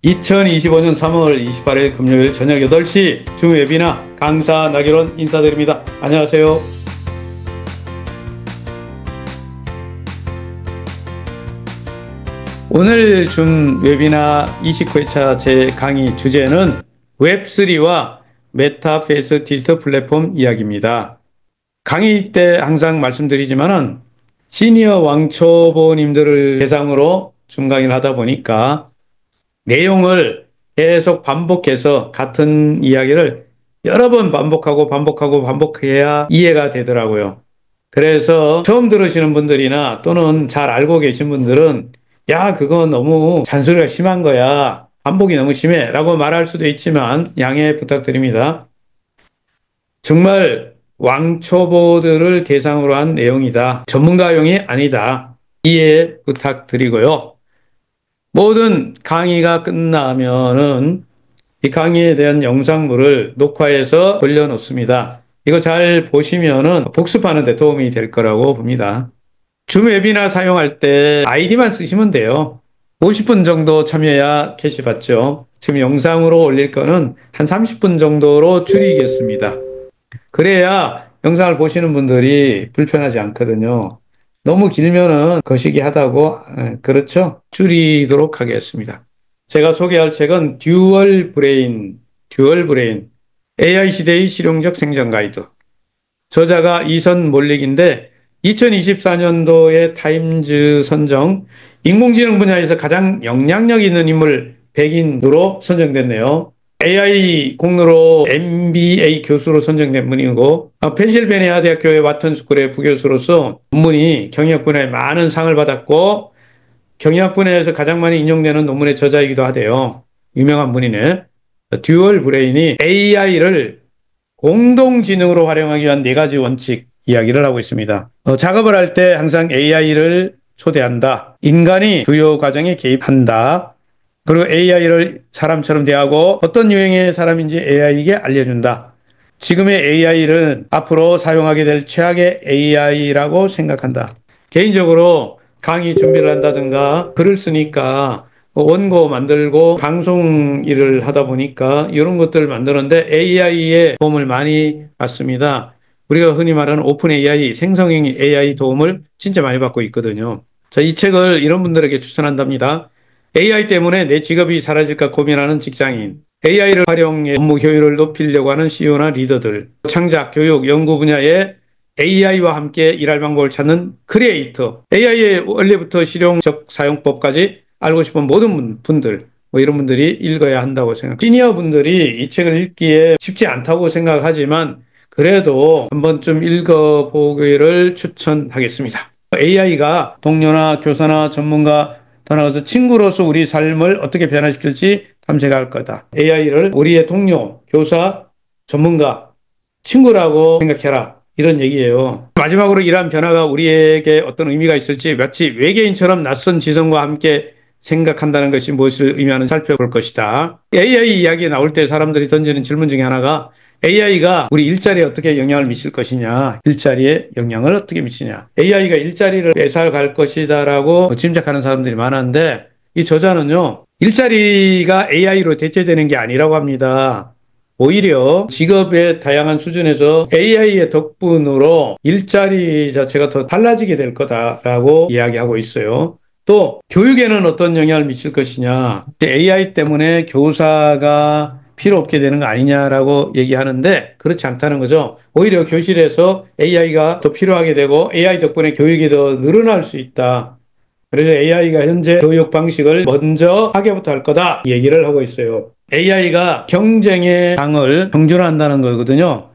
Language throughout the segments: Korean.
2025년 3월 28일 금요일 저녁 8시 줌 웨비나 강사 나길원 인사드립니다. 안녕하세요. 오늘 줌 웨비나 29회차 제 강의 주제는 웹3와 메타페이스 디지털 플랫폼 이야기입니다. 강의 때 항상 말씀드리지만은 시니어 왕초보님들을 대상으로 줌 강의를 하다 보니까 내용을 계속 반복해서 같은 이야기를 여러 번 반복해야 이해가 되더라고요. 그래서 처음 들으시는 분들이나 또는 잘 알고 계신 분들은 야, 그거 너무 잔소리가 심한 거야. 반복이 너무 심해. 라고 말할 수도 있지만 양해 부탁드립니다. 정말 왕초보들을 대상으로 한 내용이다. 전문가용이 아니다. 이해 부탁드리고요. 모든 강의가 끝나면은 이 강의에 대한 영상물을 녹화해서 올려놓습니다. 이거 잘 보시면은 복습하는 데 도움이 될 거라고 봅니다. 줌 웨비나 사용할 때 아이디만 쓰시면 돼요. 50분 정도 참여해야 캐시 받죠. 지금 영상으로 올릴 거는 한 30분 정도로 줄이겠습니다. 그래야 영상을 보시는 분들이 불편하지 않거든요. 너무 길면은 거시기 하다고, 그렇죠? 줄이도록 하겠습니다. 제가 소개할 책은 듀얼 브레인, AI 시대의 실용적 생존 가이드. 저자가 이선 몰릭인데 2024년도에 타임즈 선정 인공지능 분야에서 가장 영향력 있는 인물 100인으로 선정됐네요. AI 공로로 MBA 교수로 선정된 분이고 펜실베니아 대학교의 와튼 스쿨의 부교수로서 논문이 경영학 분야에 많은 상을 받았고 경영학 분야에서 가장 많이 인용되는 논문의 저자이기도 하대요. 유명한 분이네. 듀얼 브레인이 AI를 공동지능으로 활용하기 위한 4가지 원칙 이야기를 하고 있습니다. 작업을 할 때 항상 AI를 초대한다. 인간이 주요 과정에 개입한다. 그리고 AI를 사람처럼 대하고 어떤 유형의 사람인지 AI에게 알려준다. 지금의 AI는 앞으로 사용하게 될 최악의 AI라고 생각한다. 개인적으로 강의 준비를 한다든가 글을 쓰니까 원고 만들고 방송 일을 하다 보니까 이런 것들을 만드는데 AI의 도움을 많이 받습니다. 우리가 흔히 말하는 오픈 AI, 생성형 AI 도움을 진짜 많이 받고 있거든요. 자, 이 책을 이런 분들에게 추천한답니다. AI 때문에 내 직업이 사라질까 고민하는 직장인, AI를 활용해 업무 효율을 높이려고 하는 CEO나 리더들, 창작, 교육, 연구 분야에 AI와 함께 일할 방법을 찾는 크리에이터, AI의 원리부터 실용적 사용법까지 알고 싶은 모든 분들, 이런 분들이 읽어야 한다고 생각합니다. 시니어 분들이 이 책을 읽기에 쉽지 않다고 생각하지만 그래도 한 번쯤 읽어보기를 추천하겠습니다. AI가 동료나 교사나 전문가 더 나아가서 친구로서 우리 삶을 어떻게 변화시킬지 탐색할 거다. AI를 우리의 동료, 교사, 전문가, 친구라고 생각해라. 이런 얘기예요. 마지막으로 이러한 변화가 우리에게 어떤 의미가 있을지 마치 외계인처럼 낯선 지성과 함께 생각한다는 것이 무엇을 의미하는지 살펴볼 것이다. AI 이야기 나올 때 사람들이 던지는 질문 중에 하나가 AI가 우리 일자리에 어떻게 영향을 미칠 것이냐, 일자리에 영향을 어떻게 미치냐, AI가 일자리를 뺏어갈 것이다라고 짐작하는 사람들이 많은데 이 저자는요, 일자리가 AI로 대체되는 게 아니라고 합니다. 오히려 직업의 다양한 수준에서 AI의 덕분으로 일자리 자체가 더 달라지게 될 거다라고 이야기하고 있어요. 또 교육에는 어떤 영향을 미칠 것이냐, AI 때문에 교사가 필요 없게 되는 거 아니냐라고 얘기하는데 그렇지 않다는 거죠. 오히려 교실에서 AI가 더 필요하게 되고 AI 덕분에 교육이 더 늘어날 수 있다. 그래서 AI가 현재 교육 방식을 먼저 하게부터 할 거다 얘기를 하고 있어요. AI가 경쟁의 장을 평준화한다는 거거든요.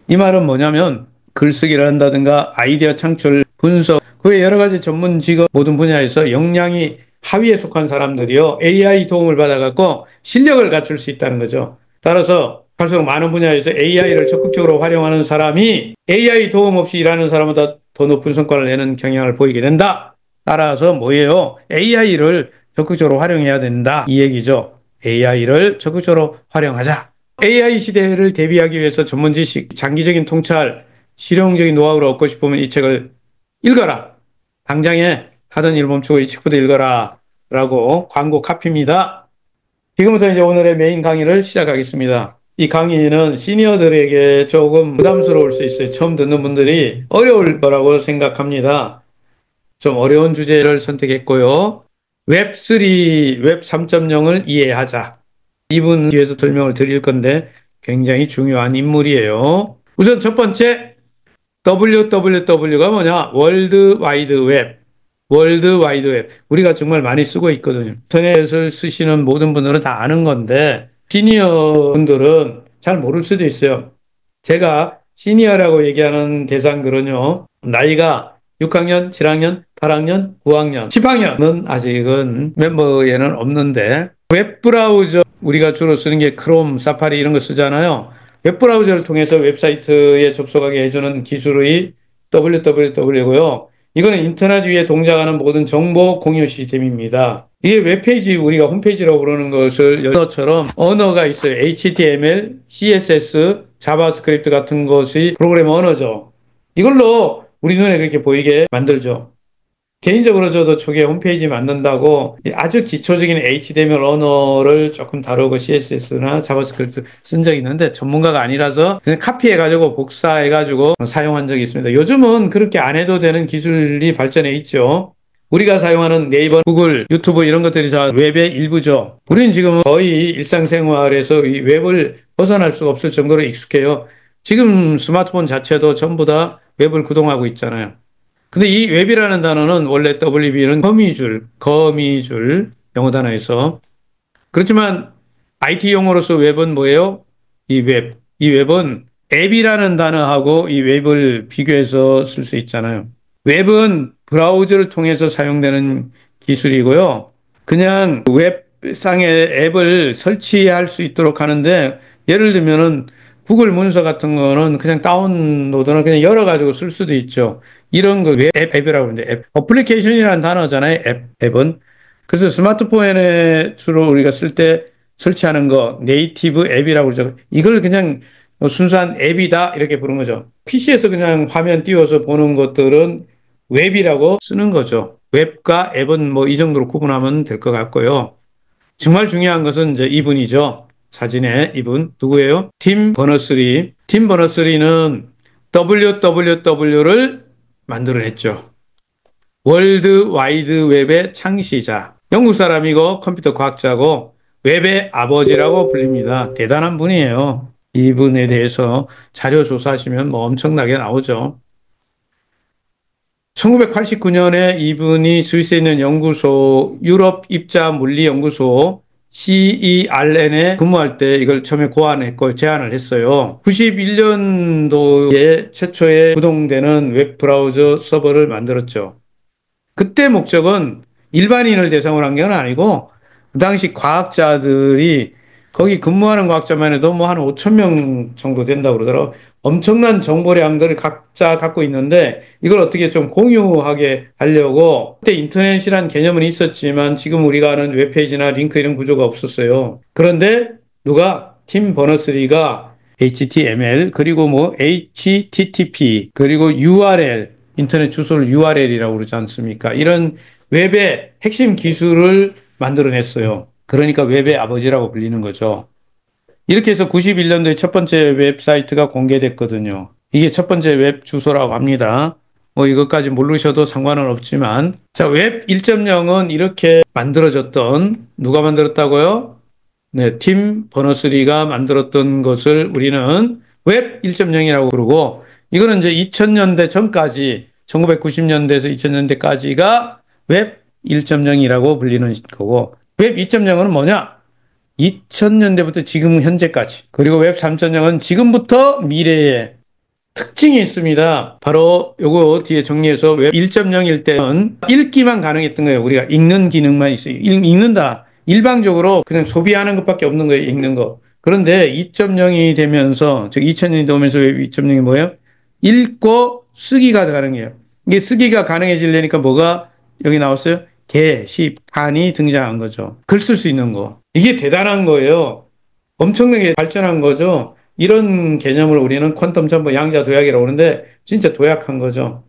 이 말은 뭐냐면 글쓰기를 한다든가 아이디어 창출, 분석, 그 외 여러 가지 전문 직업 모든 분야에서 역량이 하위에 속한 사람들이요, AI 도움을 받아갖고 실력을 갖출 수 있다는 거죠. 따라서 갈수록 많은 분야에서 AI를 적극적으로 활용하는 사람이 AI 도움 없이 일하는 사람보다 더 높은 성과를 내는 경향을 보이게 된다. 따라서 뭐예요? AI를 적극적으로 활용해야 된다. 이 얘기죠. AI를 적극적으로 활용하자. AI 시대를 대비하기 위해서 전문 지식, 장기적인 통찰, 실용적인 노하우를 얻고 싶으면 이 책을 읽어라. 당장에 하던 일 멈추고 이 책부터 읽어라. 라고 광고 카피입니다. 지금부터 이제 오늘의 메인 강의를 시작하겠습니다. 이 강의는 시니어들에게 조금 부담스러울 수 있어요. 처음 듣는 분들이 어려울 거라고 생각합니다. 좀 어려운 주제를 선택했고요. 웹3, 웹 3.0을 이해하자. 이분 뒤에서 설명을 드릴 건데 굉장히 중요한 인물이에요. 우선 첫 번째, WWW가 뭐냐? 월드 와이드 웹. 월드 와이드 웹. 우리가 정말 많이 쓰고 있거든요. 인터넷을 쓰시는 모든 분들은 다 아는 건데, 시니어 분들은 잘 모를 수도 있어요. 제가 시니어라고 얘기하는 대상들은요, 나이가 6학년, 7학년, 8학년, 9학년, 10학년은 아직은 멤버에는 없는데, 웹브라우저, 우리가 주로 쓰는 게 크롬, 사파리 이런 거 쓰잖아요. 웹브라우저를 통해서 웹사이트에 접속하게 해주는 기술의 www고요. 이거는 인터넷 위에 동작하는 모든 정보 공유 시스템입니다. 이게 웹페이지, 우리가 홈페이지라고 부르는 것을 언어처럼 언어가 있어요. HTML, CSS, 자바스크립트 같은 것이 프로그램 언어죠. 이걸로 우리 눈에 그렇게 보이게 만들죠. 개인적으로 저도 초기에 홈페이지 만든다고 아주 기초적인 HTML 언어를 조금 다루고 CSS나 자바스크립트 쓴 적이 있는데 전문가가 아니라서 그냥 카피해가지고 복사해가지고 사용한 적이 있습니다. 요즘은 그렇게 안 해도 되는 기술이 발전해 있죠. 우리가 사용하는 네이버, 구글, 유튜브 이런 것들이 다 웹의 일부죠. 우리는 지금 거의 일상생활에서 이 웹을 벗어날 수가 없을 정도로 익숙해요. 지금 스마트폰 자체도 전부 다 웹을 구동하고 있잖아요. 근데 이 웹이라는 단어는 원래 WB는 거미줄 영어 단어에서 그렇지만 IT 용어로서 웹은 뭐예요? 이 웹은 앱이라는 단어하고 이 웹을 비교해서 쓸 수 있잖아요. 웹은 브라우저를 통해서 사용되는 기술이고요. 그냥 웹상에 앱을 설치할 수 있도록 하는데 예를 들면은 구글 문서 같은 거는 그냥 다운로드나 그냥 열어가지고 쓸 수도 있죠. 이런 거 앱이라고 하는데 앱. 어플리케이션이라는 단어잖아요. 앱은. 그래서 스마트폰에 주로 우리가 쓸 때 설치하는 거 네이티브 앱이라고 그러죠. 이걸 그냥 순수한 앱이다 이렇게 부르는 거죠. PC에서 그냥 화면 띄워서 보는 것들은 웹이라고 쓰는 거죠. 웹과 앱은 뭐 이 정도로 구분하면 될 것 같고요. 정말 중요한 것은 이제 이분이죠. 사진에 이분 누구예요? 팀 버너스리. 팀 버너스리는 WWW를 만들어냈죠. 월드 와이드 웹의 창시자. 영국 사람이고 컴퓨터 과학자고 웹의 아버지라고 불립니다. 대단한 분이에요. 이분에 대해서 자료 조사하시면 뭐 엄청나게 나오죠. 1989년에 이분이 스위스에 있는 연구소, 유럽 입자 물리 연구소 CERN에 근무할 때 이걸 처음에 고안했고 제안을 했어요. 91년도에 최초의 구동되는 웹 브라우저 서버를 만들었죠. 그때 목적은 일반인을 대상으로 한 게 아니고 그 당시 과학자들이 거기 근무하는 과학자만 해도 뭐 한 5천 명 정도 된다고 그러더라고요. 엄청난 정보량들을 각자 갖고 있는데 이걸 어떻게 좀 공유하게 하려고 그때 인터넷이란 개념은 있었지만 지금 우리가 아는 웹페이지나 링크 이런 구조가 없었어요. 그런데 누가 팀 버너스리가 HTML 그리고 뭐 HTTP 그리고 URL 인터넷 주소를 URL이라고 그러지 않습니까? 이런 웹의 핵심 기술을 만들어냈어요. 그러니까 웹의 아버지라고 불리는 거죠. 이렇게 해서 91년도에 첫 번째 웹사이트가 공개됐거든요. 이게 첫 번째 웹 주소라고 합니다. 뭐 이것까지 모르셔도 상관은 없지만 자, 웹 1.0은 이렇게 만들어졌던 누가 만들었다고요? 네, 팀 버너스리가 만들었던 것을 우리는 웹 1.0이라고 부르고 이거는 이제 2000년대 전까지 1990년대에서 2000년대까지가 웹 1.0이라고 불리는 거고 웹 2.0은 뭐냐? 2000년대부터 지금 현재까지 그리고 웹 3.0은 지금부터 미래에 특징이 있습니다. 바로 요거 뒤에 정리해서 웹 1.0일 때는 읽기만 가능했던 거예요. 우리가 읽는 기능만 있어요. 읽는다. 일방적으로 그냥 소비하는 것밖에 없는 거예요. 읽는 거. 그런데 2.0이 되면서 즉 2000년이 되면서 웹 2.0이 뭐예요? 읽고 쓰기가 가능해요. 이게 쓰기가 가능해지려니까 뭐가 여기 나왔어요? 게시판이 등장한 거죠. 글 쓸 수 있는 거. 이게 대단한 거예요. 엄청나게 발전한 거죠. 이런 개념을 우리는 퀀텀 점프 양자 도약이라고 하는데 진짜 도약한 거죠.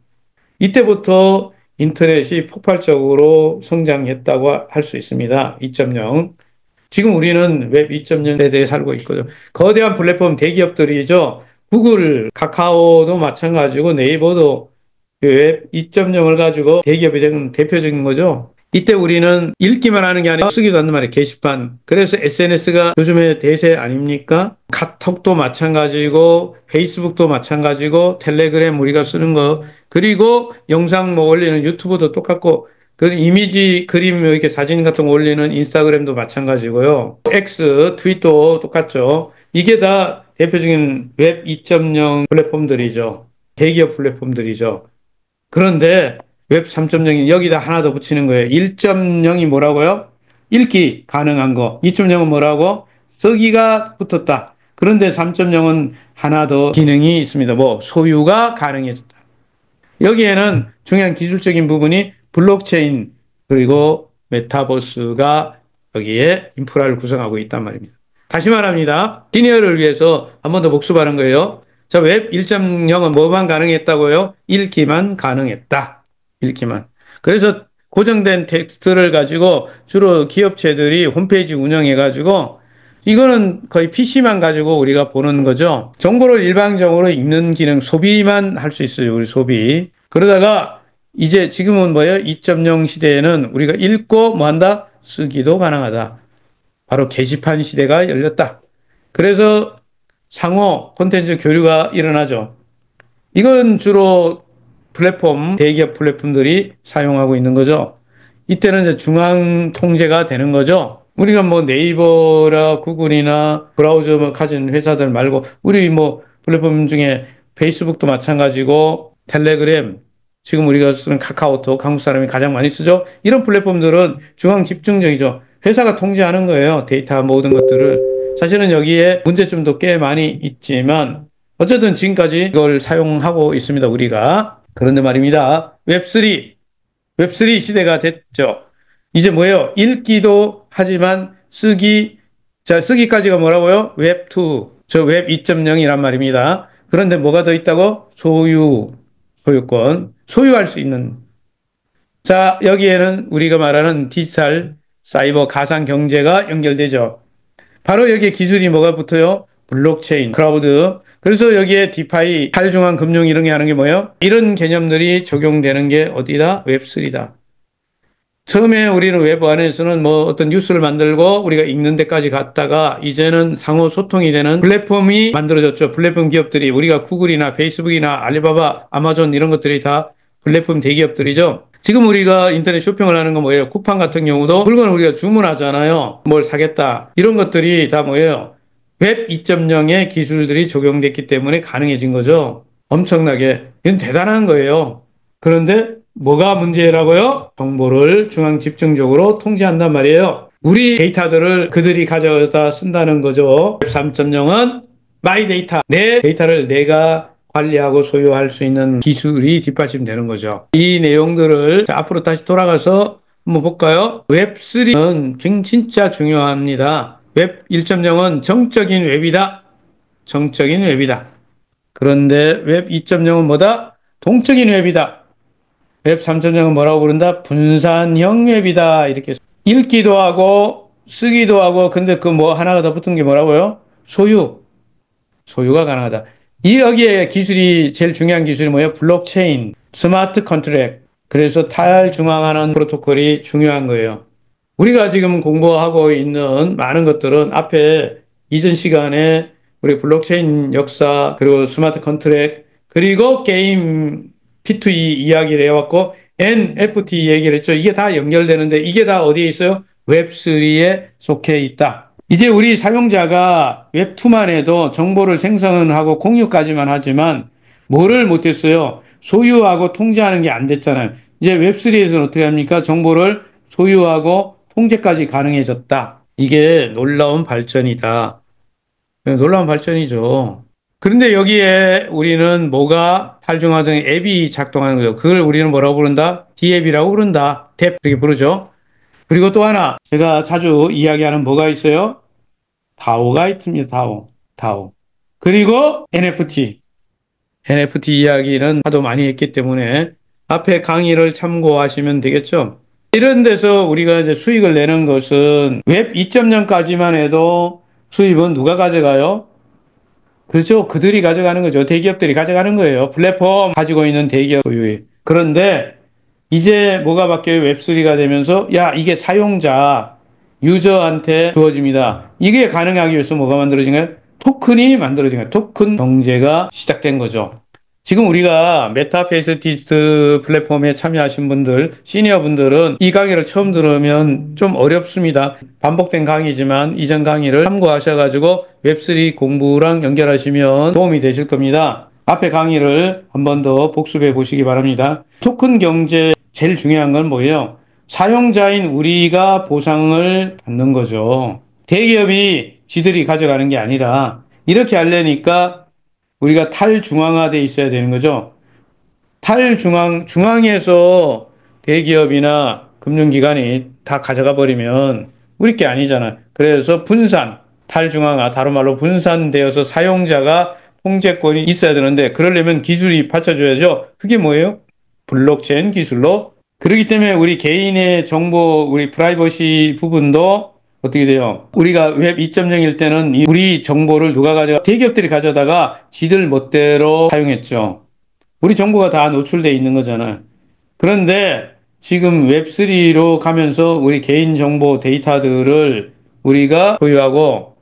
이때부터 인터넷이 폭발적으로 성장했다고 할 수 있습니다. 2.0. 지금 우리는 웹 2.0 세대에 살고 있거든요. 거대한 플랫폼 대기업들이죠. 구글, 카카오도 마찬가지고 네이버도 웹 2.0을 가지고 대기업이 된 대표적인 거죠. 이때 우리는 읽기만 하는 게 아니라 쓰기도 한단 말이에요. 게시판. 그래서 SNS가 요즘의 대세 아닙니까? 카톡도 마찬가지고 페이스북도 마찬가지고 텔레그램 우리가 쓰는 거 그리고 영상 뭐 올리는 유튜브도 똑같고 그 이미지 그림 이렇게 사진 같은 거 올리는 인스타그램도 마찬가지고요. X, 트위터 똑같죠. 이게 다 대표적인 웹 2.0 플랫폼들이죠. 대기업 플랫폼들이죠. 그런데 웹 3.0이 여기다 하나 더 붙이는 거예요. 1.0이 뭐라고요? 읽기 가능한 거. 2.0은 뭐라고? 쓰기가 붙었다. 그런데 3.0은 하나 더 기능이 있습니다. 뭐 소유가 가능해졌다. 여기에는 중요한 기술적인 부분이 블록체인 그리고 메타버스가 여기에 인프라를 구성하고 있단 말입니다. 다시 말합니다. 시니어를 위해서 한 번 더 복습하는 거예요. 자, 웹 1.0은 뭐만 가능했다고요? 읽기만 가능했다. 읽기만. 그래서 고정된 텍스트를 가지고 주로 기업체들이 홈페이지 운영해가지고 이거는 거의 PC만 가지고 우리가 보는 거죠. 정보를 일방적으로 읽는 기능, 소비만 할 수 있어요. 우리 소비. 그러다가 이제 지금은 뭐예요? 2.0 시대에는 우리가 읽고 뭐 한다? 쓰기도 가능하다. 바로 게시판 시대가 열렸다. 그래서 상호 콘텐츠 교류가 일어나죠. 이건 주로 플랫폼, 대기업 플랫폼들이 사용하고 있는 거죠. 이때는 이제 중앙 통제가 되는 거죠. 우리가 뭐 네이버나 구글이나 브라우저 뭐 가진 회사들 말고 우리 뭐 플랫폼 중에 페이스북도 마찬가지고 텔레그램 지금 우리가 쓰는 카카오톡 한국 사람이 가장 많이 쓰죠. 이런 플랫폼들은 중앙 집중적이죠. 회사가 통제하는 거예요. 데이터 모든 것들을. 사실은 여기에 문제점도 꽤 많이 있지만 어쨌든 지금까지 이걸 사용하고 있습니다. 우리가. 그런데 말입니다. 웹3 시대가 됐죠. 이제 뭐예요? 읽기도 하지만 쓰기까지가 뭐라고요? 웹2, 저 웹 2.0이란 말입니다. 그런데 뭐가 더 있다고? 소유권, 소유할 수 있는. 자, 여기에는 우리가 말하는 디지털, 사이버, 가상 경제가 연결되죠. 바로 여기에 기술이 뭐가 붙어요? 블록체인, 클라우드. 그래서 여기에 디파이, 탈중앙 금융 이런 게 하는 게 뭐예요? 이런 개념들이 적용되는 게 어디다? 웹3다. 처음에 우리는 웹 안에서는 뭐 어떤 뉴스를 만들고 우리가 읽는 데까지 갔다가 이제는 상호 소통이 되는 플랫폼이 만들어졌죠. 플랫폼 기업들이 우리가 구글이나 페이스북이나 알리바바, 아마존 이런 것들이 다 플랫폼 대기업들이죠. 지금 우리가 인터넷 쇼핑을 하는 건 뭐예요? 쿠팡 같은 경우도 물건을 우리가 주문하잖아요. 뭘 사겠다. 이런 것들이 다 뭐예요? 웹 2.0의 기술들이 적용됐기 때문에 가능해진 거죠. 엄청나게. 이건 대단한 거예요. 그런데 뭐가 문제라고요? 정보를 중앙 집중적으로 통제한단 말이에요. 우리 데이터들을 그들이 가져다 쓴다는 거죠. 웹 3.0은 마이 데이터, 내 데이터를 내가 관리하고 소유할 수 있는 기술이 뒷받침되는 거죠. 이 내용들을 앞으로 다시 돌아가서 한번 볼까요? 웹3는 진짜 중요합니다. 웹 1.0은 정적인 웹이다. 정적인 웹이다. 그런데 웹 2.0은 뭐다? 동적인 웹이다. 웹 3.0은 뭐라고 부른다? 분산형 웹이다. 이렇게 읽기도 하고 쓰기도 하고 근데 그 뭐 하나가 더 붙은 게 뭐라고요? 소유가 가능하다. 이 여기에 기술이 제일 중요한 기술이 뭐예요? 블록체인, 스마트 컨트랙. 그래서 탈중앙화하는 프로토콜이 중요한 거예요. 우리가 지금 공부하고 있는 많은 것들은 앞에 이전 시간에 우리 블록체인 역사 그리고 스마트 컨트랙 그리고 게임 P2E 이야기를 해왔고 NFT 얘기를 했죠. 이게 다 연결되는데 이게 다 어디에 있어요? 웹3에 속해 있다. 이제 우리 사용자가 웹2만 해도 정보를 생성하고 공유까지만 하지만 뭐를 못했어요? 소유하고 통제하는 게 안 됐잖아요. 이제 웹3에서는 어떻게 합니까? 정보를 소유하고 통제까지 가능해졌다. 이게 놀라운 발전이다. 놀라운 발전이죠. 그런데 여기에 우리는 뭐가 탈중화된 앱이 작동하는 거죠. 그걸 우리는 뭐라고 부른다? D앱이라고 부른다. 탭 이렇게 부르죠. 그리고 또 하나 제가 자주 이야기하는 뭐가 있어요? 다오가 있습니다. 다오. 그리고 NFT 이야기는 하도 많이 했기 때문에 앞에 강의를 참고하시면 되겠죠. 이런 데서 우리가 이제 수익을 내는 것은 웹 2.0까지만 해도 수입은 누가 가져가요? 그렇죠. 그들이 가져가는 거죠. 대기업들이 가져가는 거예요. 플랫폼 가지고 있는 대기업 소유의. 그런데 이제 뭐가 바뀌어요? 웹3가 되면서 야, 이게 사용자, 유저한테 주어집니다. 이게 가능하기 위해서 뭐가 만들어진 거예요? 토큰이 만들어진 거예요. 토큰 경제가 시작된 거죠. 지금 우리가 메타페이스티스트 플랫폼에 참여하신 분들, 시니어 분들은 이 강의를 처음 들으면 좀 어렵습니다. 반복된 강의지만 이전 강의를 참고하셔가지고 웹3 공부랑 연결하시면 도움이 되실 겁니다. 앞에 강의를 한 번 더 복습해 보시기 바랍니다. 토큰 경제 제일 중요한 건 뭐예요? 사용자인 우리가 보상을 받는 거죠. 대기업이 지들이 가져가는 게 아니라 이렇게 하려니까 우리가 탈중앙화돼 있어야 되는 거죠. 중앙에서 대기업이나 금융기관이 다 가져가 버리면 우리 게 아니잖아. 그래서 탈중앙화, 다른 말로 분산되어서 사용자가 통제권이 있어야 되는데, 그러려면 기술이 받쳐줘야죠. 그게 뭐예요? 블록체인 기술로. 그렇기 때문에 우리 개인의 정보, 우리 프라이버시 부분도 어떻게 돼요? 우리가 웹 2.0일 때는 우리 정보를 누가 대기업들이 가져다가 지들 멋대로 사용했죠. 우리 정보가 다 노출돼 있는 거잖아. 그런데 지금 웹3로 가면서 우리 개인정보 데이터들을 우리가 소유하고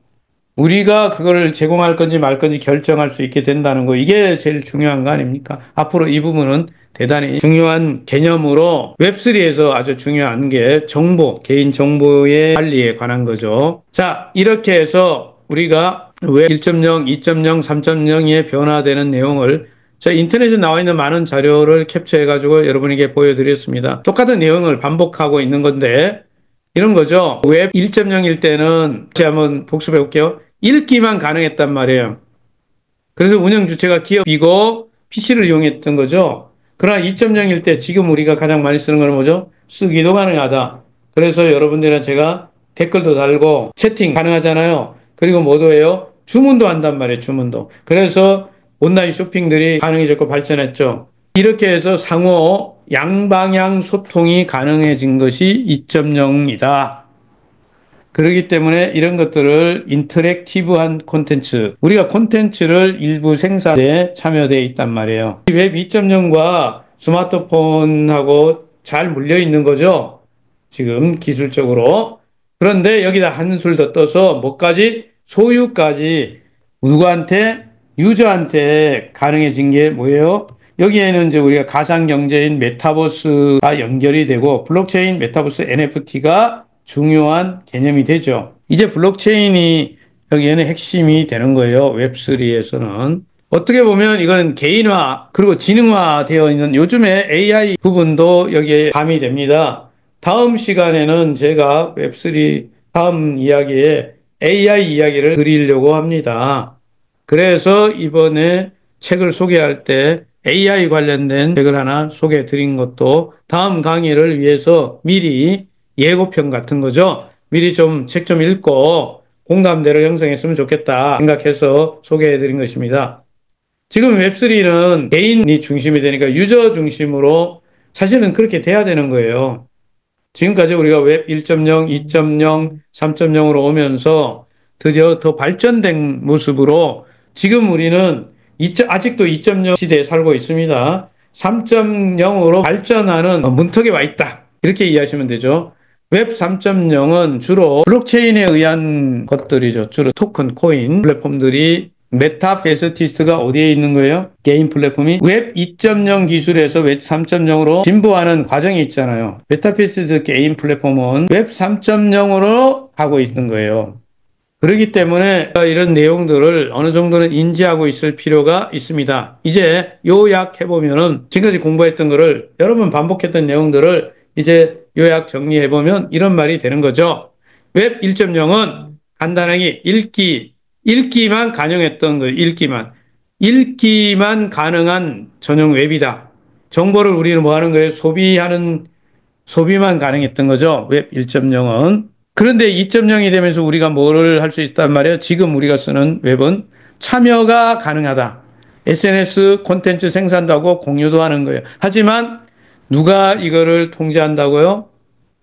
우리가 그걸 제공할 건지 말 건지 결정할 수 있게 된다는 거, 이게 제일 중요한 거 아닙니까? 앞으로 이 부분은 대단히 중요한 개념으로 웹3에서 아주 중요한 게 정보, 개인 정보의 관리에 관한 거죠. 자, 이렇게 해서 우리가 웹 1.0, 2.0, 3.0에 변화되는 내용을 인터넷에 나와 있는 많은 자료를 캡처해가지고 여러분에게 보여드렸습니다. 똑같은 내용을 반복하고 있는 건데, 이런 거죠. 웹 1.0일 때는, 다시 한번 복습해 볼게요. 읽기만 가능했단 말이에요. 그래서 운영 주체가 기업이고 PC를 이용했던 거죠. 그러나 2.0일 때 지금 우리가 가장 많이 쓰는 건 뭐죠? 쓰기도 가능하다. 그래서 여러분들이랑 제가 댓글도 달고 채팅 가능하잖아요. 그리고 뭐도 해요? 주문도 한단 말이에요. 주문도. 그래서 온라인 쇼핑들이 가능해졌고 발전했죠. 이렇게 해서 상호 양방향 소통이 가능해진 것이 2.0이다. 그렇기 때문에 이런 것들을 인터랙티브한 콘텐츠, 우리가 콘텐츠를 일부 생산에 참여되어 있단 말이에요. 웹 2.0과 스마트폰하고 잘 물려 있는 거죠. 지금 기술적으로. 그런데 여기다 한술 더 떠서 뭐까지? 소유까지 누구한테? 유저한테 가능해진 게 뭐예요? 여기에는 이제 우리가 가상경제인 메타버스가 연결이 되고 블록체인, 메타버스, NFT가 중요한 개념이 되죠. 이제 블록체인이 여기에는 핵심이 되는 거예요. 웹3에서는. 어떻게 보면 이거는 개인화 그리고 지능화 되어 있는 요즘에 AI 부분도 여기에 가미됩니다. 다음 시간에는 제가 웹3 다음 이야기에 AI 이야기를 드리려고 합니다. 그래서 이번에 책을 소개할 때 AI 관련된 책을 하나 소개해 드린 것도 다음 강의를 위해서 미리 예고편 같은 거죠. 미리 좀 책 좀 읽고 공감대를 형성했으면 좋겠다 생각해서 소개해 드린 것입니다. 지금 웹3는 개인이 중심이 되니까 유저 중심으로 사실은 그렇게 돼야 되는 거예요. 지금까지 우리가 웹 1.0, 2.0, 3.0으로 오면서 드디어 더 발전된 모습으로 지금 우리는 아직도 2.0 시대에 살고 있습니다. 3.0으로 발전하는 문턱에 와 있다. 이렇게 이해하시면 되죠. 웹 3.0은 주로 블록체인에 의한 것들이죠. 주로 토큰, 코인 플랫폼들이 메타페이스티스트가 어디에 있는 거예요? 게임 플랫폼이 웹 2.0 기술에서 웹 3.0으로 진보하는 과정이 있잖아요. 메타페이스티스트 게임 플랫폼은 웹 3.0으로 가고 있는 거예요. 그렇기 때문에 이런 내용들을 어느 정도는 인지하고 있을 필요가 있습니다. 이제 요약해보면은 지금까지 공부했던 거를 여러 번 반복했던 내용들을 이제 요약 정리해보면 이런 말이 되는 거죠. 웹 1.0은 간단하게 읽기만 가능했던 거예요. 읽기만 가능한 전용 웹이다. 정보를 우리는 뭐 하는 거예요? 소비만 가능했던 거죠. 웹 1.0은. 그런데 2.0이 되면서 우리가 뭐를 할 수 있단 말이에요? 지금 우리가 쓰는 웹은 참여가 가능하다. SNS 콘텐츠 생산도 하고 공유도 하는 거예요. 하지만 누가 이거를 통제한다고요?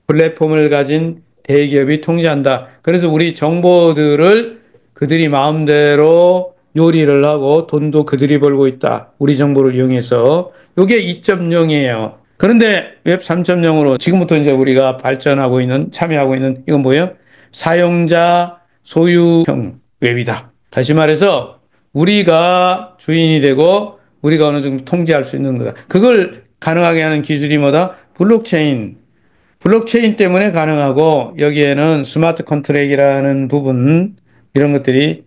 플랫폼을 가진 대기업이 통제한다. 그래서 우리 정보들을 그들이 마음대로 요리를 하고 돈도 그들이 벌고 있다. 우리 정보를 이용해서. 이게 2.0이에요. 그런데 웹 3.0으로 지금부터 이제 우리가 발전하고 있는, 참여하고 있는 이건 뭐예요? 사용자 소유형 웹이다. 다시 말해서 우리가 주인이 되고 우리가 어느 정도 통제할 수 있는 거다. 그걸 가능하게 하는 기술이 뭐다? 블록체인. 블록체인 때문에 가능하고 여기에는 스마트 컨트랙이라는 부분 이런 것들이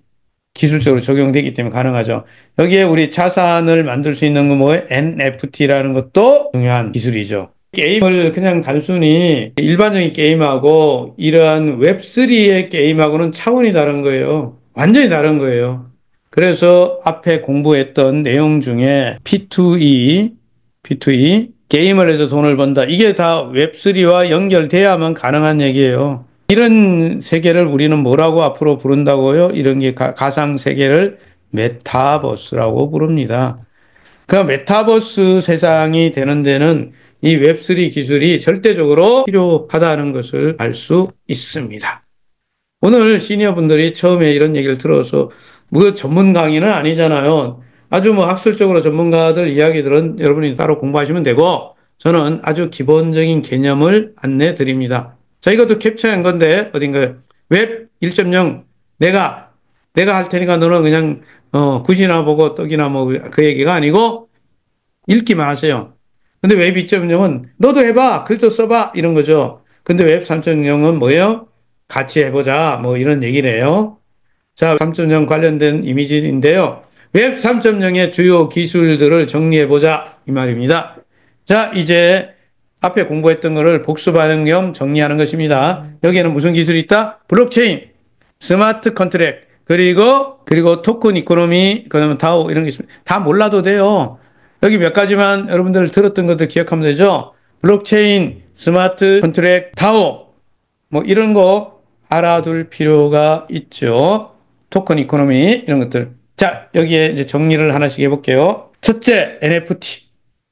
기술적으로 적용되기 때문에 가능하죠. 여기에 우리 자산을 만들 수 있는 건 뭐예요? NFT라는 것도 중요한 기술이죠. 게임을 그냥 단순히 일반적인 게임하고 이러한 웹3의 게임하고는 차원이 다른 거예요. 완전히 다른 거예요. 그래서 앞에 공부했던 내용 중에 P2E, 게임을 해서 돈을 번다. 이게 다 웹3와 연결돼야만 가능한 얘기예요. 이런 세계를 우리는 뭐라고 앞으로 부른다고요? 이런 게 가상 세계를 메타버스라고 부릅니다. 그 메타버스 세상이 되는 데는 이 웹3 기술이 절대적으로 필요하다는 것을 알 수 있습니다. 오늘 시니어분들이 처음에 이런 얘기를 들어서 뭐 전문 강의는 아니잖아요. 아주 뭐 학술적으로 전문가들 이야기들은 여러분이 따로 공부하시면 되고 저는 아주 기본적인 개념을 안내 드립니다. 자, 이것도 캡처한 건데 어딘가요? 웹 1.0 내가 할 테니까 너는 그냥 굿이나 보고 떡이나 뭐 그 얘기가 아니고 읽기만 하세요. 근데 웹 2.0은 너도 해봐, 글도 써봐 이런 거죠. 근데 웹 3.0은 뭐예요? 같이 해보자 뭐 이런 얘기래요. 자, 3.0 관련된 이미지인데요. 웹 3.0의 주요 기술들을 정리해보자 이 말입니다. 자, 이제 앞에 공부했던 거를 복습하는 겸 정리하는 것입니다. 여기에는 무슨 기술이 있다? 블록체인, 스마트 컨트랙, 그리고 토큰 이코노미, 그다음에 다오 이런 게 있습니다. 다 몰라도 돼요. 여기 몇 가지만 여러분들 들었던 것들 기억하면 되죠. 블록체인, 스마트 컨트랙, 다오 뭐 이런 거 알아둘 필요가 있죠. 토큰 이코노미 이런 것들. 자, 여기에 이제 정리를 하나씩 해볼게요. 첫째, NFT.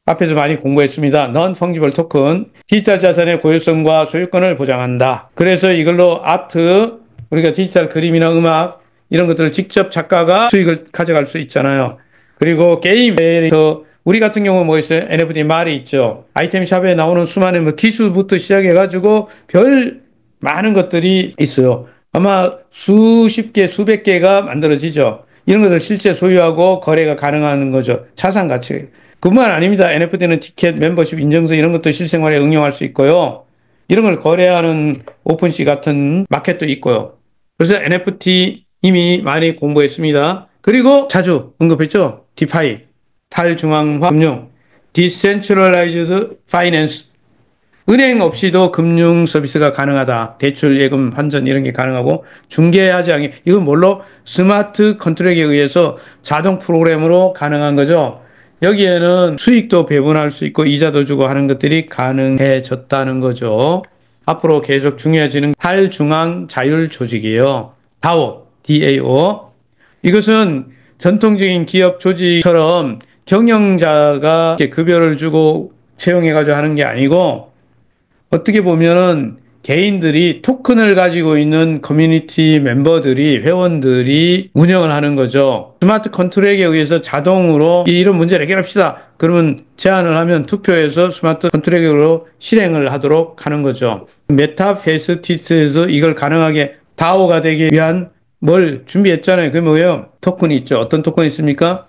앞에서 많이 공부했습니다. Non-fungible token. 디지털 자산의 고유성과 소유권을 보장한다. 그래서 이걸로 아트, 우리가 디지털 그림이나 음악 이런 것들을 직접 작가가 수익을 가져갈 수 있잖아요. 그리고 게임에서 우리 같은 경우 뭐 있어요? NFT 말이 있죠. 아이템 샵에 나오는 수많은 뭐 기술부터 시작해가지고 별 많은 것들이 있어요. 아마 수십 개, 수백 개가 만들어지죠. 이런 것을 실제 소유하고 거래가 가능한 거죠. 자산 가치. 그뿐만 아닙니다. NFT는 티켓, 멤버십, 인증서 이런 것도 실생활에 응용할 수 있고요. 이런 걸 거래하는 오픈시 같은 마켓도 있고요. 그래서 NFT 이미 많이 공부했습니다. 그리고 자주 언급했죠. 디파이, 탈중앙화 금융, Decentralized Finance. 은행 없이도 금융 서비스가 가능하다. 대출, 예금, 환전 이런 게 가능하고 중개하지 않게 이건 뭘로? 스마트 컨트랙에 의해서 자동 프로그램으로 가능한 거죠. 여기에는 수익도 배분할 수 있고 이자도 주고 하는 것들이 가능해졌다는 거죠. 앞으로 계속 중요해지는 탈중앙 자율 조직이에요. DAO. 이것은 전통적인 기업 조직처럼 경영자가 급여를 주고 채용해가지고 하는 게 아니고 어떻게 보면은 개인들이 토큰을 가지고 있는 커뮤니티 멤버들이, 회원들이 운영을 하는 거죠. 스마트 컨트랙에 의해서 자동으로 이런 문제를 해결합시다. 그러면 제안을 하면 투표해서 스마트 컨트랙으로 실행을 하도록 하는 거죠. 메타페스티스에서 이걸 가능하게 다오가 되기 위한 뭘 준비했잖아요. 그게 뭐예요? 토큰이 있죠. 어떤 토큰이 있습니까?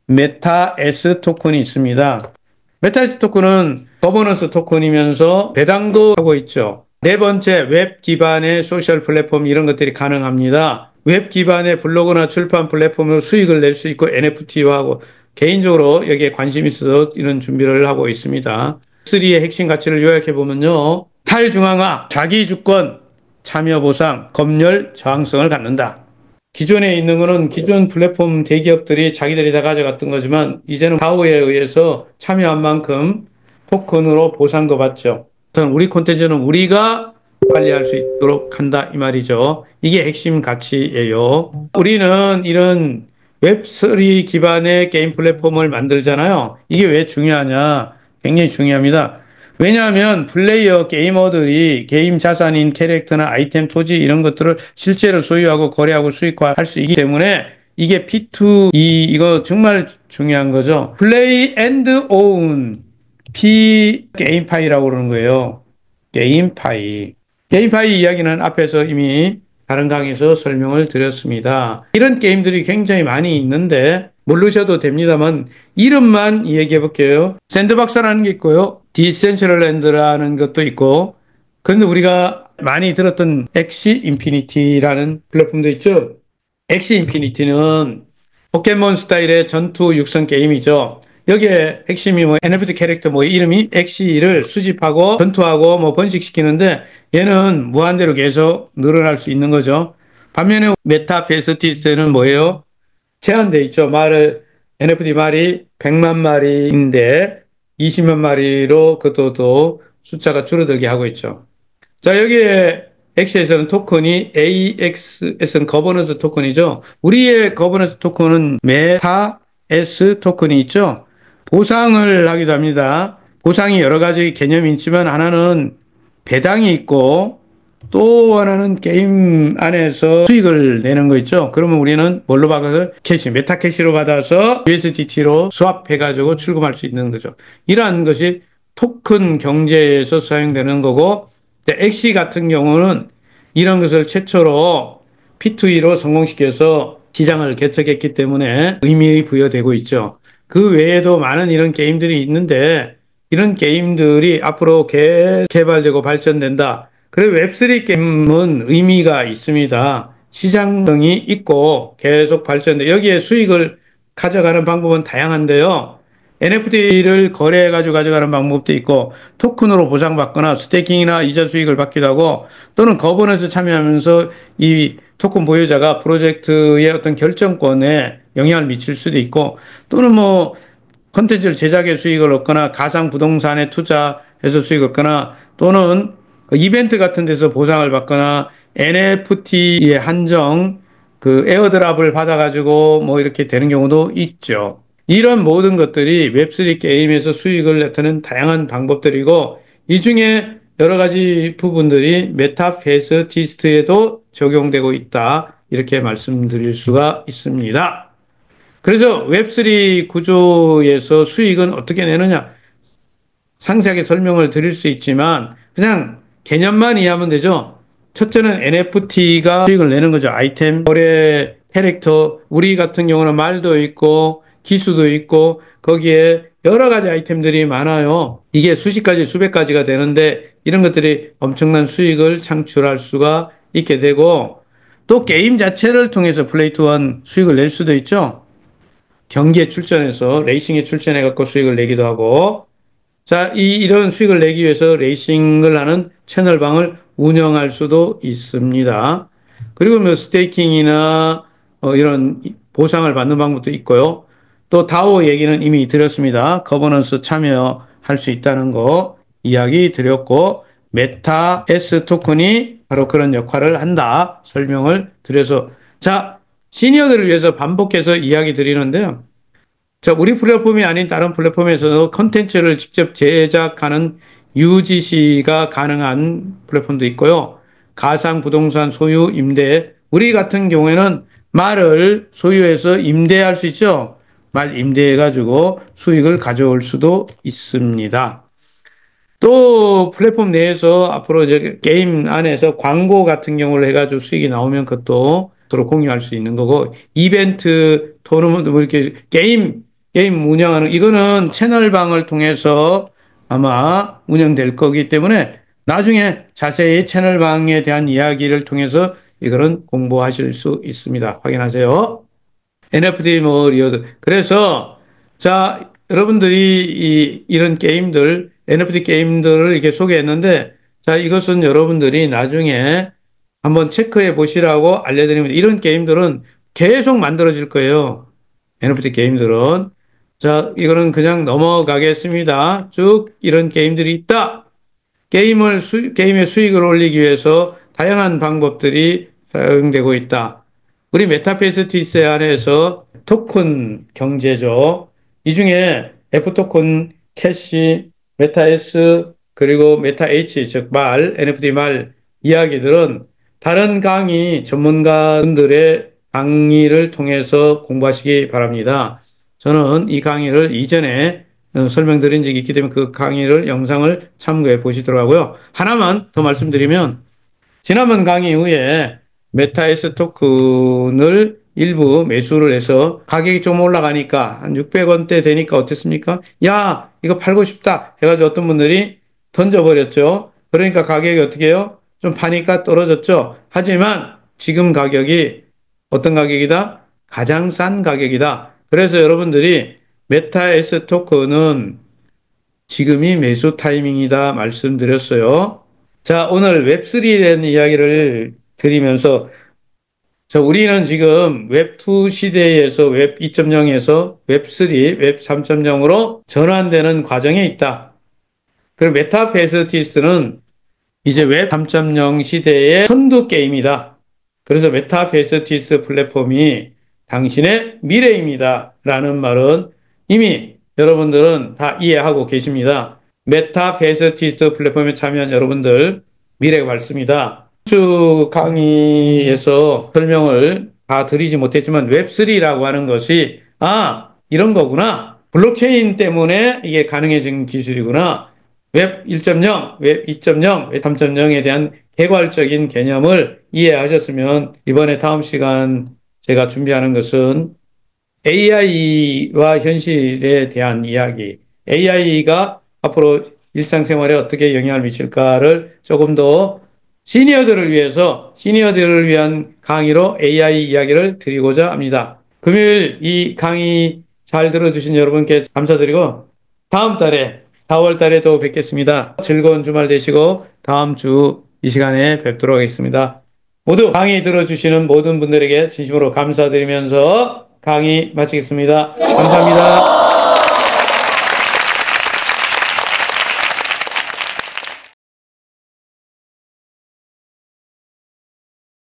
메타S 토큰이 있습니다. 메타S 토큰은 거버넌스 토큰이면서 배당도 하고 있죠. 네 번째, 웹 기반의 소셜 플랫폼 이런 것들이 가능합니다. 웹 기반의 블로그나 출판 플랫폼으로 수익을 낼 수 있고 NFT화하고 개인적으로 여기에 관심이 있어서 이런 준비를 하고 있습니다. 3의 핵심 가치를 요약해 보면요. 탈중앙화, 자기주권, 참여 보상, 검열, 저항성을 갖는다. 기존에 있는 거는 기존 플랫폼 대기업들이 자기들이 다 가져갔던 거지만 이제는 다오에 의해서 참여한 만큼 토큰으로 보상도 받죠. 우리 콘텐츠는 우리가 관리할 수 있도록 한다 이 말이죠. 이게 핵심 가치예요. 우리는 이런 웹3 기반의 게임 플랫폼을 만들잖아요. 이게 왜 중요하냐? 굉장히 중요합니다. 왜냐하면 플레이어 게이머들이 게임 자산인 캐릭터나 아이템, 토지 이런 것들을 실제로 소유하고 거래하고 수익화할 수 있기 때문에 이게 P2E 이거 정말 중요한 거죠. 플레이 앤드 오운 P 게임파이라고 그러는 거예요. 게임파이. 게임파이 이야기는 앞에서 이미 다른 강의에서 설명을 드렸습니다. 이런 게임들이 굉장히 많이 있는데 모르셔도 됩니다만 이름만 얘기해 볼게요. 샌드박스라는 게 있고요. 디센트럴랜드라는 것도 있고 그런데 우리가 많이 들었던 엑시 인피니티라는 플랫폼도 있죠. 엑시 인피니티는 포켓몬 스타일의 전투 육성 게임이죠. 여기에 핵심이 뭐 NFT 캐릭터 뭐 이름이 엑시를 수집하고 전투하고 뭐 번식시키는데 얘는 무한대로 계속 늘어날 수 있는 거죠. 반면에 메타페스티스는 뭐예요? 제한돼 있죠. NFT 말이 100만 마리인데 20만 마리로 그것도 또 숫자가 줄어들게 하고 있죠. 자, 여기에 엑스에서는 토큰이 AXS는 거버넌스 토큰이죠. 우리의 거버넌스 토큰은 메타 S 토큰이 있죠. 보상을 하기도 합니다. 보상이 여러 가지 개념이 있지만 하나는 배당이 있고 또 하나는 게임 안에서 수익을 내는 거 있죠. 그러면 우리는 뭘로 받아서 캐시, 메타캐시로 받아서 USDT로 스왑해가지고 출금할 수 있는 거죠. 이러한 것이 토큰 경제에서 사용되는 거고 엑시 같은 경우는 이런 것을 최초로 P2E로 성공시켜서 시장을 개척했기 때문에 의미 부여되고 있죠. 그 외에도 많은 이런 게임들이 있는데 이런 게임들이 앞으로 개발되고 발전된다. 그리고 웹3 게임은 의미가 있습니다. 시장성이 있고 계속 발전돼. 여기에 수익을 가져가는 방법은 다양한데요. NFT를 거래해가지고 가져가는 방법도 있고, 토큰으로 보상받거나 스테이킹이나 이자 수익을 받기도 하고, 또는 거버넌스 참여하면서 이 토큰 보유자가 프로젝트의 어떤 결정권에 영향을 미칠 수도 있고, 또는 뭐, 콘텐츠를 제작해 수익을 얻거나, 가상 부동산에 투자해서 수익을 얻거나, 또는 이벤트 같은 데서 보상을 받거나, NFT의 한정, 그 에어드랍을 받아가지고 뭐 이렇게 되는 경우도 있죠. 이런 모든 것들이 웹3 게임에서 수익을 내는 다양한 방법들이고 이 중에 여러 가지 부분들이 메타페스티스트에도 적용되고 있다. 이렇게 말씀드릴 수가 있습니다. 그래서 웹3 구조에서 수익은 어떻게 내느냐? 상세하게 설명을 드릴 수 있지만 그냥 개념만 이해하면 되죠. 첫째는 NFT가 수익을 내는 거죠. 아이템, 거래, 캐릭터. 우리 같은 경우는 말도 있고 기수도 있고 거기에 여러 가지 아이템들이 많아요. 이게 수십 가지, 수백 가지가 되는데 이런 것들이 엄청난 수익을 창출할 수가 있게 되고 또 게임 자체를 통해서 플레이 투한 수익을 낼 수도 있죠. 경기에 출전해서 레이싱에 출전해 갖고 수익을 내기도 하고 자, 이런 수익을 내기 위해서 레이싱을 하는 채널방을 운영할 수도 있습니다. 그리고 뭐 스테이킹이나 이런 보상을 받는 방법도 있고요. 또 다오 얘기는 이미 드렸습니다. 거버넌스 참여할 수 있다는 거 이야기 드렸고 메타 S 토큰이 바로 그런 역할을 한다. 설명을 드려서 자, 시니어들을 위해서 반복해서 이야기 드리는데요. 자, 우리 플랫폼이 아닌 다른 플랫폼에서도 컨텐츠를 직접 제작하는 UGC가 가능한 플랫폼도 있고요. 가상 부동산 소유, 임대. 우리 같은 경우에는 말을 소유해서 임대할 수 있죠. 말 임대해가지고 수익을 가져올 수도 있습니다. 또 플랫폼 내에서 앞으로 이제 게임 안에서 광고 같은 경우를 해가지고 수익이 나오면 그것도 서로 공유할 수 있는 거고 이벤트 토너먼트 뭐 이렇게 게임 운영하는 이거는 채널방을 통해서 아마 운영될 거기 때문에 나중에 자세히 채널방에 대한 이야기를 통해서 이거는 공부하실 수 있습니다. 확인하세요. NFT 뭐 리어드. 그래서 자 여러분들이 이런 게임들 NFT 게임들을 이렇게 소개했는데 자 이것은 여러분들이 나중에 한번 체크해 보시라고 알려드립니다. 이런 게임들은 계속 만들어질 거예요. NFT 게임들은 자 이거는 그냥 넘어가겠습니다. 쭉 이런 게임들이 있다. 게임의 수익을 올리기 위해서 다양한 방법들이 사용되고 있다. 우리 메타페스티스 안에서 토큰 경제죠. 이 중에 F토큰, 캐시, 메타S, 그리고 메타 H, 즉 말, NFT 말 이야기들은 다른 강의 전문가분들의 강의를 통해서 공부하시기 바랍니다. 저는 이 강의를 이전에 설명드린 적이 있기 때문에 그 강의를 영상을 참고해 보시도록 하고요. 하나만 더 말씀드리면 지난번 강의 이후에 메타에스 토큰을 일부 매수를 해서 가격이 좀 올라가니까 한 600원대 되니까 어땠습니까? 야, 이거 팔고 싶다 해가지고 어떤 분들이 던져버렸죠. 그러니까 가격이 어떻게 해요? 좀 파니까 떨어졌죠. 하지만 지금 가격이 어떤 가격이다? 가장 싼 가격이다. 그래서 여러분들이 메타에스 토큰은 지금이 매수 타이밍이다 말씀드렸어요. 자, 오늘 웹3에 대한 이야기를 드리면서 우리는 지금 웹2 시대에서 웹 2.0에서 웹3, 웹 3.0으로 전환되는 과정에 있다. 그리고 메타페스티스는 이제 웹 3.0 시대의 선두 게임이다. 그래서 메타페스티스 플랫폼이 당신의 미래입니다. 라는 말은 이미 여러분들은 다 이해하고 계십니다. 메타페스티스 플랫폼에 참여한 여러분들 미래가 밝습니다. 주 강의에서 설명을 다 드리지 못했지만 웹3라고 하는 것이 이런 거구나. 블록체인 때문에 이게 가능해진 기술이구나. 웹 1.0, 웹 2.0, 웹 3.0에 대한 개괄적인 개념을 이해하셨으면 이번에 다음 시간 제가 준비하는 것은 AI와 현실에 대한 이야기, AI가 앞으로 일상생활에 어떻게 영향을 미칠까를 조금 더 시니어들을 위한 강의로 AI 이야기를 드리고자 합니다. 금요일 이 강의 잘 들어주신 여러분께 감사드리고 다음 달에 4월 달에 또 뵙겠습니다. 즐거운 주말 되시고 다음 주 이 시간에 뵙도록 하겠습니다. 모두 강의 들어주시는 모든 분들에게 진심으로 감사드리면서 강의 마치겠습니다. 감사합니다.